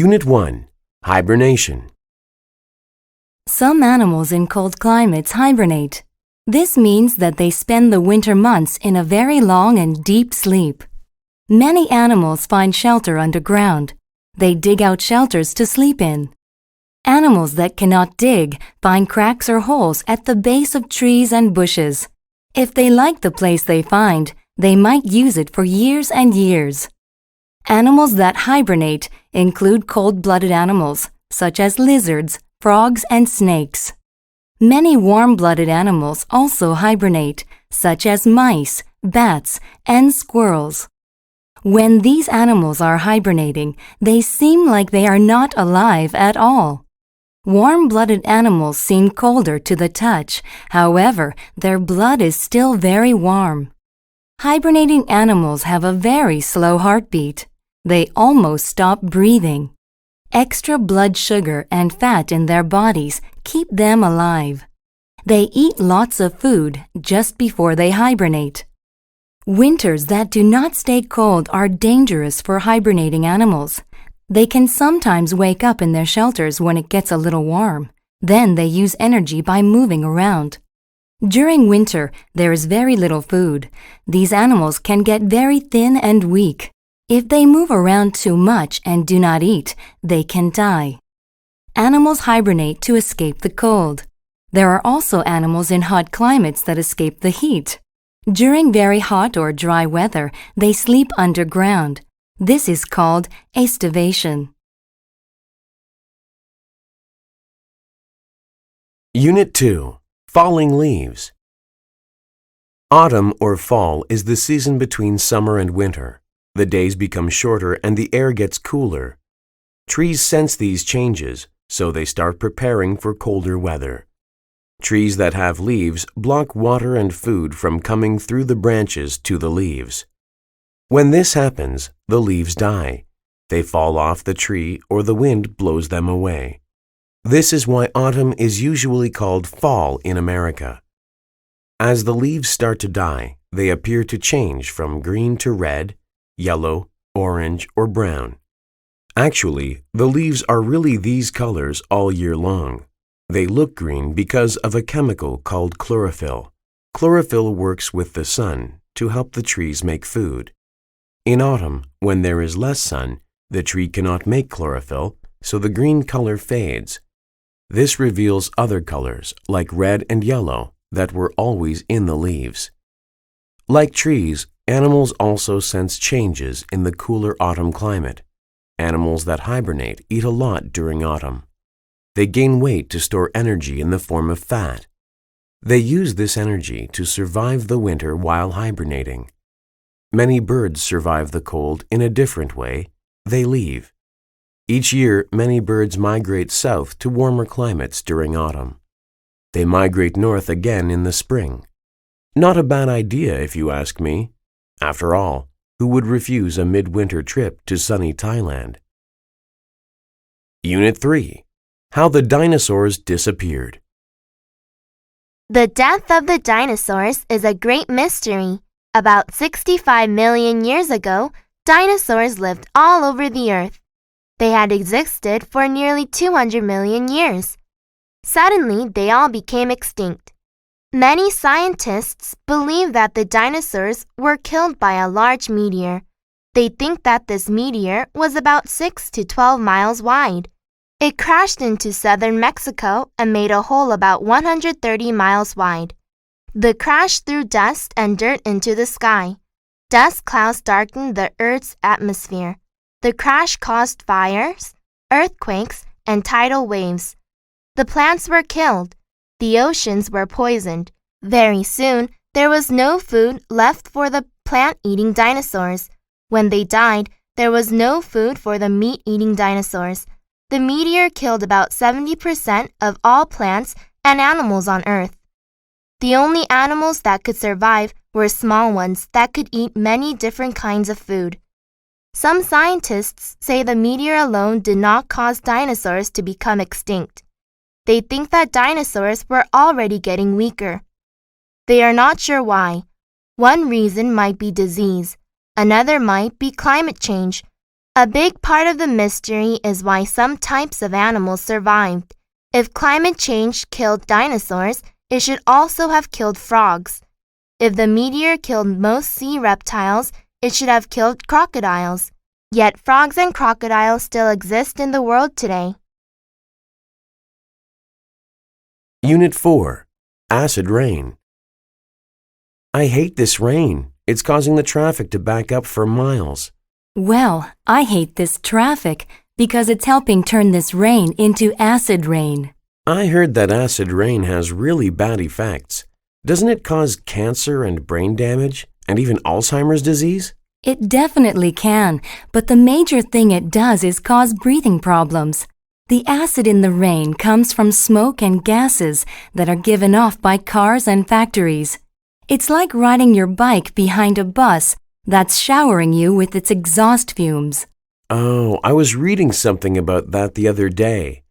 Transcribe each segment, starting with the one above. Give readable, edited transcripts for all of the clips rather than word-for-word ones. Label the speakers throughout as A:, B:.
A: Unit 1. Hibernation.
B: Some animals in cold climates hibernate. This means that they spend the winter months in a very long and deep sleep. Many animals find shelter underground. They dig out shelters to sleep in. Animals that cannot dig find cracks or holes at the base of trees and bushes. If they like the place they find, they might use it for years and years. Animals that hibernate include cold-blooded animals, such as lizards, frogs, and snakes. Many warm-blooded animals also hibernate, such as mice, bats, and squirrels. When these animals are hibernating, they seem like they are not alive at all. Warm-blooded animals seem colder to the touch. However, their blood is still very warm. Hibernating animals have a very slow heartbeat. They almost stop breathing. Extra blood sugar and fat in their bodies keep them alive. They eat lots of food just before they hibernate. Winters that do not stay cold are dangerous for hibernating animals. They can sometimes wake up in their shelters when it gets a little warm. Then they use energy by moving around. During winter, there is very little food. These animals can get very thin and weak. If they move around too much and do not eat, they can die. Animals hibernate to escape the cold. There are also animals in hot climates that escape the heat. During very hot or dry weather, they sleep underground. This is called estivation.
A: Unit 2. Falling leaves. Autumn or fall is the season between summer and winter. The days become shorter and the air gets cooler. Trees sense these changes, so they start preparing for colder weather. Trees that have leaves block water and food from coming through the branches to the leaves. When this happens, the leaves die. They fall off the tree or the wind blows them away. This is why autumn is usually called fall in America. As the leaves start to die, they appear to change from green to red, yellow, orange, or brown. Actually, the leaves are really these colors all year long. They look green because of a chemical called chlorophyll. Chlorophyll works with the sun to help the trees make food. In autumn, when there is less sun, the tree cannot make chlorophyll, so the green color fades. This reveals other colors, like red and yellow, that were always in the leaves. Like trees, animals also sense changes in the cooler autumn climate. Animals that hibernate eat a lot during autumn. They gain weight to store energy in the form of fat. They use this energy to survive the winter while hibernating. Many birds survive the cold in a different way. They leave. Each year, many birds migrate south to warmer climates during autumn. They migrate north again in the spring. Not a bad idea if you ask me. After all, who would refuse a midwinter trip to sunny Thailand? Unit 3. How the dinosaurs disappeared.
C: The death of the dinosaurs is a great mystery. About 65 million years ago, dinosaurs lived all over the earth. They had existed for nearly 200 million years. Suddenly, they all became extinct. Many scientists believe that the dinosaurs were killed by a large meteor. They think that this meteor was about 6 to 12 miles wide. It crashed into southern Mexico and made a hole about 130 miles wide. The crash threw dust and dirt into the sky. Dust clouds darkened the Earth's atmosphere. The crash caused fires, earthquakes, and tidal waves. The plants were killed. The oceans were poisoned. Very soon, there was no food left for the plant-eating dinosaurs. When they died, there was no food for the meat-eating dinosaurs. The meteor killed about 70% of all plants and animals on Earth. The only animals that could survive were small ones that could eat many different kinds of food. Some scientists say the meteor alone did not cause dinosaurs to become extinct. They think that dinosaurs were already getting weaker. They are not sure why. One reason might be disease. Another might be climate change. A big part of the mystery is why some types of animals survived. If climate change killed dinosaurs, it should also have killed frogs. If the meteor killed most sea reptiles, it should have killed crocodiles. Yet frogs and crocodiles still exist in the world today.
A: Unit 4. Acid rain. I hate this rain. It's causing the traffic to back up for miles.
B: Well, I hate this traffic because it's helping turn this rain into acid rain.
A: I heard that acid rain has really bad effects. Doesn't it cause cancer and brain damage, and even Alzheimer's disease?
B: It definitely can, but the major thing it does is cause breathing problems. The acid in the rain comes from smoke and gases that are given off by cars and factories. It's like riding your bike behind a bus that's showering you with its exhaust fumes.
A: Oh, I was reading something about that the other day.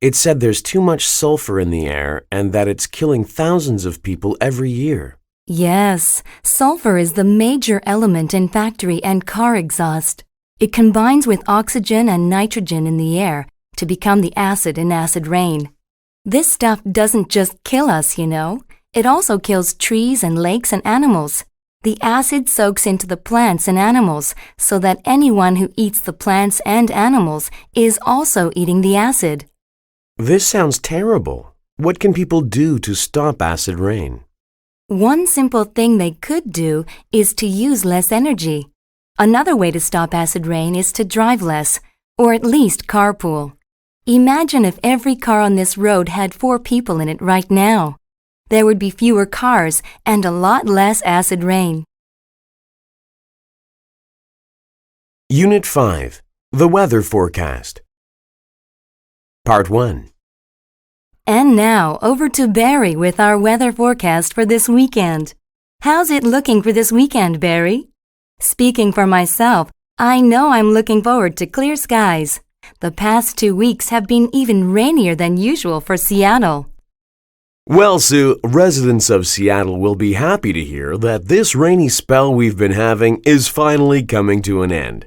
A: It said there's too much sulfur in the air and that it's killing thousands of people every year.
B: Yes, sulfur is the major element in factory and car exhaust. It combines with oxygen and nitrogen in the air to become the acid in acid rain. This stuff doesn't just kill us, you know. It also kills trees and lakes and animals. The acid soaks into the plants and animals so that anyone who eats the plants and animals is also eating the acid.
A: This sounds terrible. What can people do to stop acid rain?
B: One simple thing they could do is to use less energy. Another way to stop acid rain is to drive less, or at least carpool. Imagine if every car on this road had 4 people in it right now. There would be fewer cars and a lot less acid rain.
A: Unit 5. The weather forecast. Part 1.
B: And now, over to Barry with our weather forecast for this weekend. How's it looking for this weekend, Barry? Speaking for myself, I know I'm looking forward to clear skies. The past 2 weeks have been even rainier than usual for Seattle.
A: Well, Sue, residents of Seattle will be happy to hear that this rainy spell we've been having is finally coming to an end.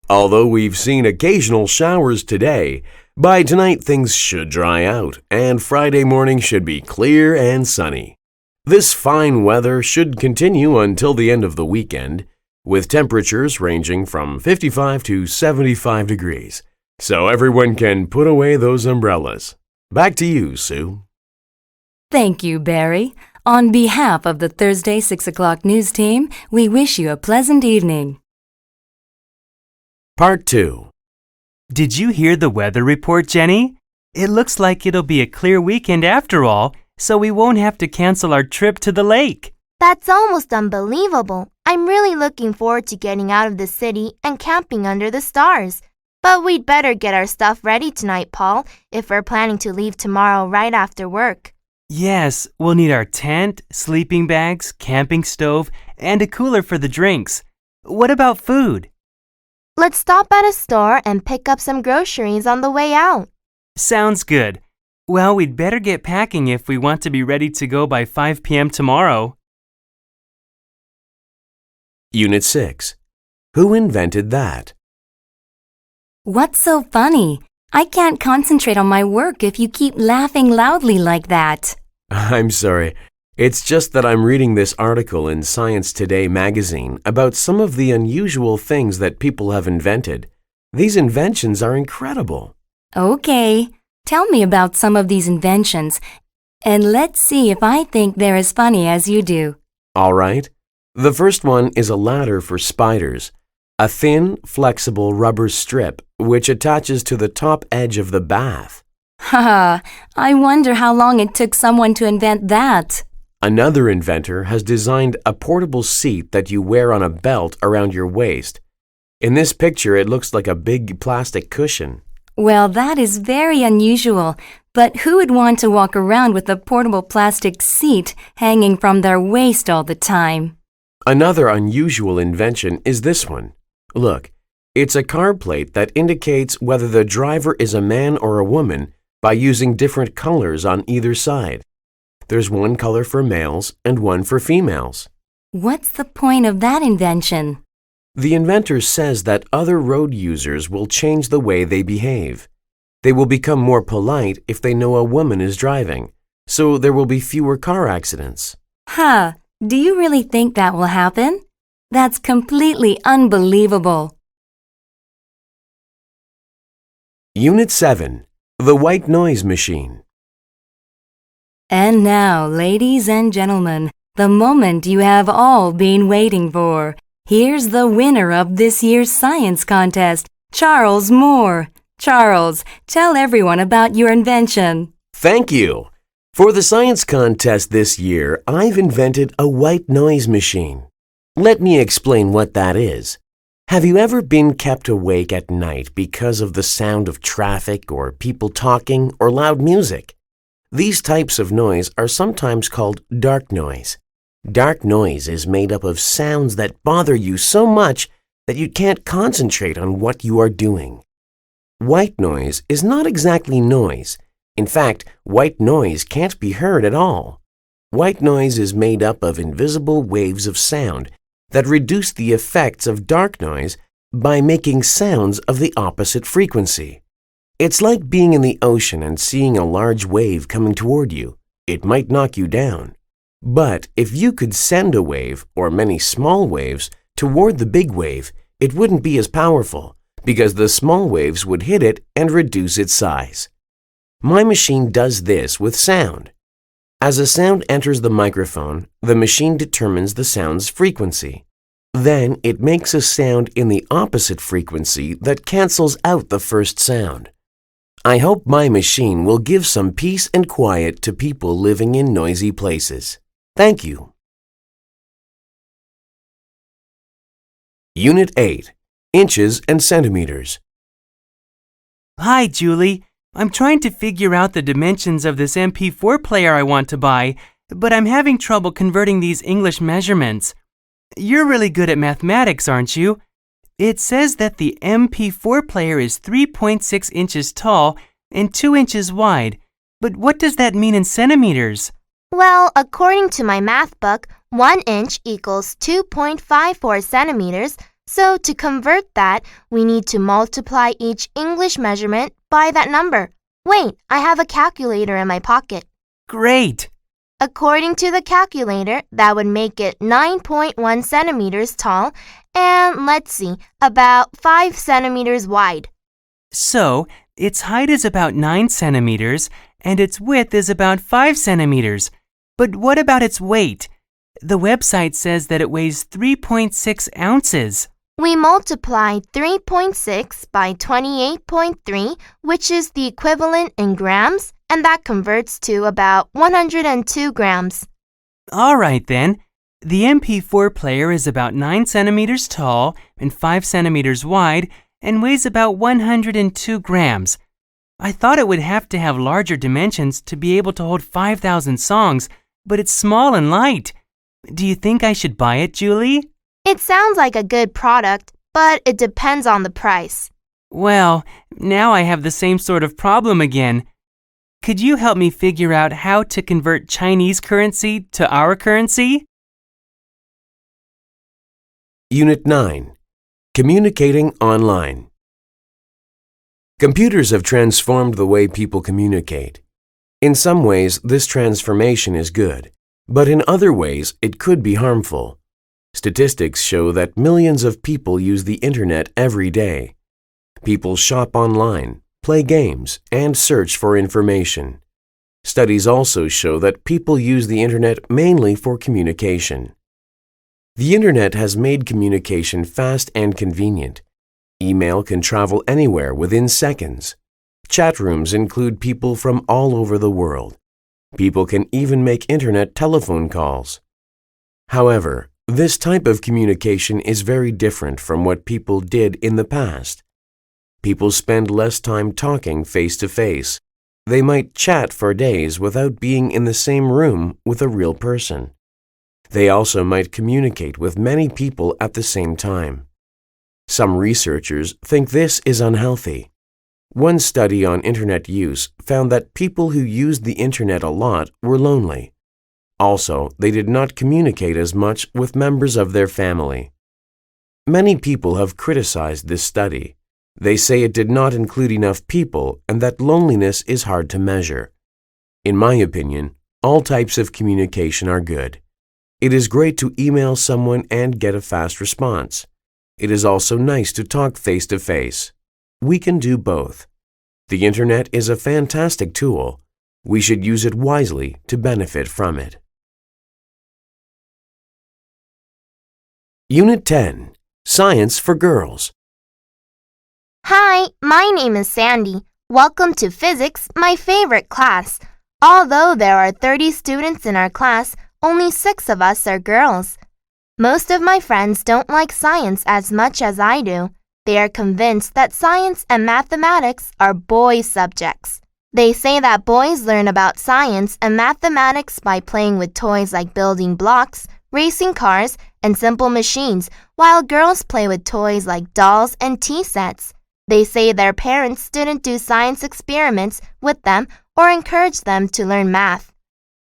A: Although we've seen occasional showers today, by tonight things should dry out, and Friday morning should be clear and sunny. This fine weather should continue until the end of the weekend, with temperatures ranging from 55 to 75 degrees, so everyone can put away those umbrellas. Back to you, Sue.
B: Thank you, Barry. On behalf of the Thursday 6 o'clock news team, we wish you a pleasant evening.
A: Part 2.
D: Did you hear the weather report, Jenny? It looks like it'll be a clear weekend after all, so we won't have to cancel our trip to the lake.
C: That's almost unbelievable. I'm really looking forward to getting out of the city and camping under the stars. But we'd better get our stuff ready tonight, Paul, if we're planning to leave tomorrow right after work.
D: Yes, we'll need our tent, sleeping bags, camping stove, and a cooler for the drinks. What about food?
C: Let's stop at a store and pick up some groceries on the way out.
D: Sounds good. Well, we'd better get packing if we want to be ready to go by 5 p.m. tomorrow.
A: Unit 6. Who invented that?
B: What's so funny? I can't concentrate on my work if you keep laughing loudly like that.
A: I'm sorry. It's just that I'm reading this article in Science Today magazine about some of the unusual things that people have invented. These inventions are incredible.
B: Okay, tell me about some of these inventions, and let's see if I think they're as funny as you do.
A: All right. The first one is a ladder for spiders, a thin, flexible rubber strip which attaches to the top edge of the bath.
B: Haha, I wonder how long it took someone to invent that.
A: Another inventor has designed a portable seat that you wear on a belt around your waist. In this picture, it looks like a big plastic cushion.
B: Well, that is very unusual, but who would want to walk around with a portable plastic seat hanging from their waist all the time?
A: Another unusual invention is this one. Look, it's a car plate that indicates whether the driver is a man or a woman by using different colors on either side. There's one color for males and one for females.
B: What's the point of that invention?
A: The inventor says that other road users will change the way they behave. They will become more polite if they know a woman is driving, so there will be fewer car accidents.
B: Huh, do you really think that will happen? That's completely unbelievable.
A: Unit 7. The White Noise Machine.
B: And now, ladies and gentlemen, the moment you have all been waiting for. Here's the winner of this year's science contest, Charles Moore. Charles, tell everyone about your invention.
A: Thank you. For the science contest this year, I've invented a white noise machine. Let me explain what that is. Have you ever been kept awake at night because of the sound of traffic or people talking or loud music? These types of noise are sometimes called dark noise. Dark noise is made up of sounds that bother you so much that you can't concentrate on what you are doing. White noise is not exactly noise. In fact, white noise can't be heard at all. White noise is made up of invisible waves of sound that reduce the effects of dark noise by making sounds of the opposite frequency. It's like being in the ocean and seeing a large wave coming toward you. It might knock you down. But if you could send a wave, or many small waves, toward the big wave, it wouldn't be as powerful, because the small waves would hit it and reduce its size. My machine does this with sound. As a sound enters the microphone, the machine determines the sound's frequency. Then it makes a sound in the opposite frequency that cancels out the first sound. I hope my machine will give some peace and quiet to people living in noisy places. Thank you. Unit 8. Inches and centimeters.
D: Hi, Julie. I'm trying to figure out the dimensions of this MP4 player I want to buy, but I'm having trouble converting these English measurements. You're really good at mathematics, aren't you? It says that the MP4 player is 3.6 inches tall and 2 inches wide, but what does that mean in centimeters?
C: Well, according to my math book, 1 inch equals 2.54 centimeters, so to convert that, we need to multiply each English measurement by that number. Wait, I have a calculator in my pocket.
D: Great!
C: According to the calculator, that would make it 9.1 centimeters tall and, let's see, about 5 centimeters wide.
D: So, its height is about 9 centimeters and its width is about 5 centimeters. But what about its weight? The website says that it weighs 3.6 ounces.
C: We multiply 3.6 by 28.3, which is the equivalent in grams, and that converts to about 102 grams.
D: All right then. The MP4 player is about 9 centimeters tall and 5 centimeters wide and weighs about 102 grams. I thought it would have to have larger dimensions to be able to hold 5,000 songs, but it's small and light. Do you think I should buy it, Julie?
C: It sounds like a good product, but it depends on the price.
D: Well, now I have the same sort of problem again. Could you help me figure out how to convert Chinese currency to our currency?
A: Unit 9. Communicating online. Computers have transformed the way people communicate. In some ways, this transformation is good, but in other ways, it could be harmful. Statistics show that millions of people use the internet every day. People shop online, play games, and search for information. Studies also show that people use the internet mainly for communication. The internet has made communication fast and convenient. Email can travel anywhere within seconds. Chat rooms include people from all over the world. People can even make internet telephone calls. However, this type of communication is very different from what people did in the past. People spend less time talking face to face. They might chat for days without being in the same room with a real person. They also might communicate with many people at the same time. Some researchers think this is unhealthy. One study on internet use found that people who used the internet a lot were lonely. Also, they did not communicate as much with members of their family. Many people have criticized this study. They say it did not include enough people and that loneliness is hard to measure. In my opinion, all types of communication are good. It is great to email someone and get a fast response. It is also nice to talk face to face. We can do both. The internet is a fantastic tool. We should use it wisely to benefit from it. Unit 10. Science for Girls.
C: Hi, my name is Sandy. Welcome to Physics, my favorite class. Although there are 30 students in our class, only 6 of us are girls. Most of my friends don't like science as much as I do. They are convinced that science and mathematics are boys' subjects. They say that boys learn about science and mathematics by playing with toys like building blocks, racing cars, and simple machines, while girls play with toys like dolls and tea sets. They say their parents didn't do science experiments with them or encourage them to learn math.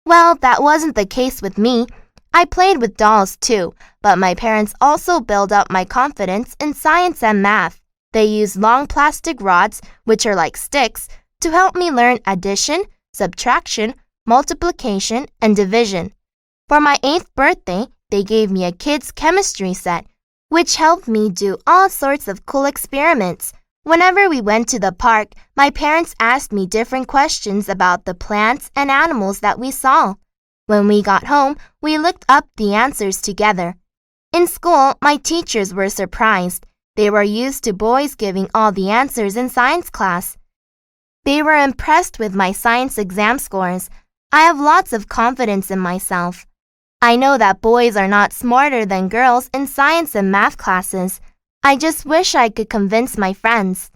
C: Well, that wasn't the case with me. I played with dolls too, but my parents also built up my confidence in science and math. They used long plastic rods, which are like sticks, to help me learn addition, subtraction, multiplication, and division. For my 8th birthday, they gave me a kid's chemistry set, which helped me do all sorts of cool experiments. Whenever we went to the park, my parents asked me different questions about the plants and animals that we saw. When we got home, we looked up the answers together. In school, my teachers were surprised. They were used to boys giving all the answers in science class. They were impressed with my science exam scores. I have lots of confidence in myself. I know that boys are not smarter than girls in science and math classes. I just wish I could convince my friends.